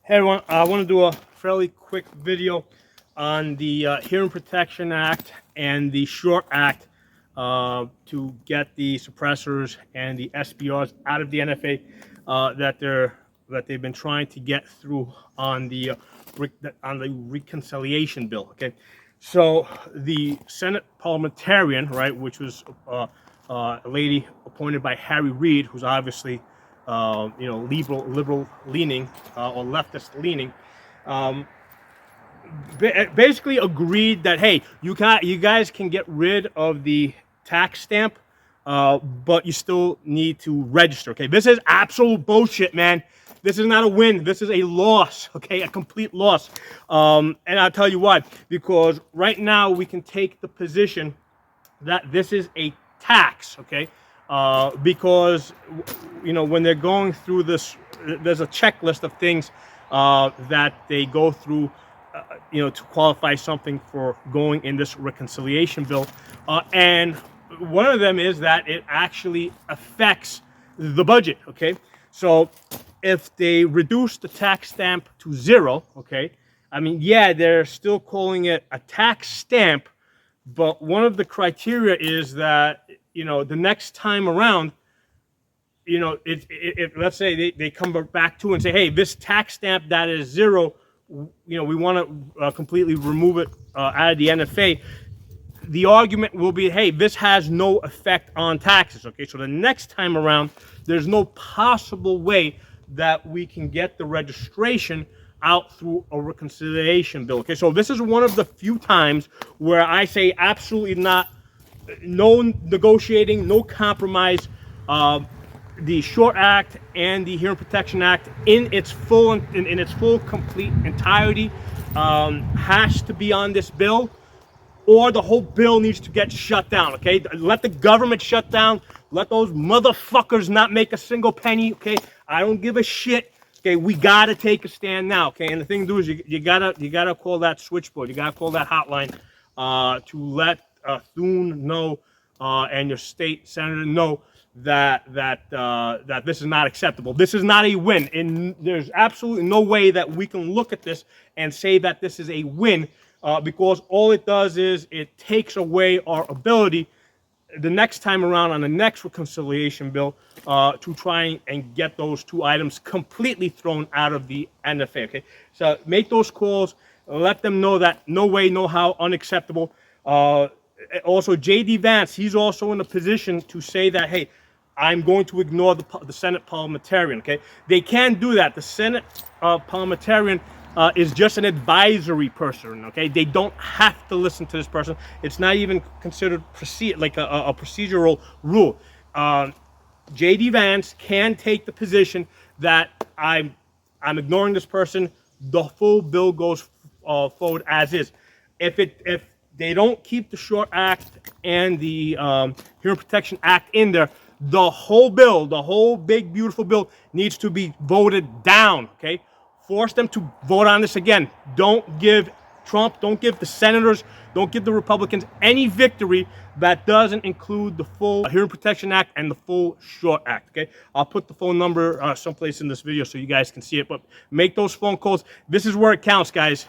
Hey everyone, I want to do a fairly quick video on the Hearing Protection Act and the Short Act to get the suppressors and the SBRs out of the NFA that they've been trying to get through on the reconciliation bill. Okay, so the Senate parliamentarian, right, which was a lady appointed by Harry Reid, who's obviously liberal leaning or leftist leaning, basically agreed that, hey, you guys can get rid of the tax stamp, but you still need to register. Okay, this is absolute bullshit, man. This is not a win. This is a loss. Okay, a complete loss. And I'll tell you why. Because right now we can take the position that this is a tax. Okay. Because when they're going through this, there's a checklist of things that they go through, to qualify something for going in this reconciliation bill, and one of them is that it actually affects the budget. Okay, so if they reduce the tax stamp to 0, okay, I mean, yeah, they're still calling it a tax stamp, but one of the criteria is that the next time around, let's say they come back to and say, hey, this tax stamp that is 0, we want to completely remove it out of the NFA. The argument will be, hey, this has no effect on taxes. Okay, so the next time around, there's no possible way that we can get the registration out through a reconciliation bill. Okay, so this is one of the few times where I say absolutely not. No negotiating, no compromise. The Short Act and the Hearing Protection Act, in its full, complete entirety, has to be on this bill, or the whole bill needs to get shut down. Okay, let the government shut down. Let those motherfuckers not make a single penny. Okay, I don't give a shit. Okay, we gotta take a stand now. Okay, and the thing to do is you gotta call that switchboard. You gotta call that hotline to let Thune know and your state senator know that this is not acceptable. This is not a win, and there's absolutely no way that we can look at this and say that this is a win, because all it does is it takes away our ability the next time around on the next reconciliation bill to try and get those two items completely thrown out of the NFA. Okay, so make those calls. Let them know that no way, no how, unacceptable. Also, J.D. Vance, he's also in a position to say that, hey, I'm going to ignore the Senate parliamentarian. Okay, they can't do that. The Senate parliamentarian is just an advisory person. Okay, they don't have to listen to this person. It's not even considered like a procedural rule. J.D. Vance can take the position that I'm ignoring this person. The full bill goes forward as is. If they don't keep the Short Act and the Hearing Protection Act in there, the whole bill, the whole big, beautiful bill, needs to be voted down, okay? Force them to vote on this again. Don't give Trump, don't give the senators, don't give the Republicans any victory that doesn't include the full Hearing Protection Act and the full Short Act, okay? I'll put the phone number someplace in this video so you guys can see it, but make those phone calls. This is where it counts, guys.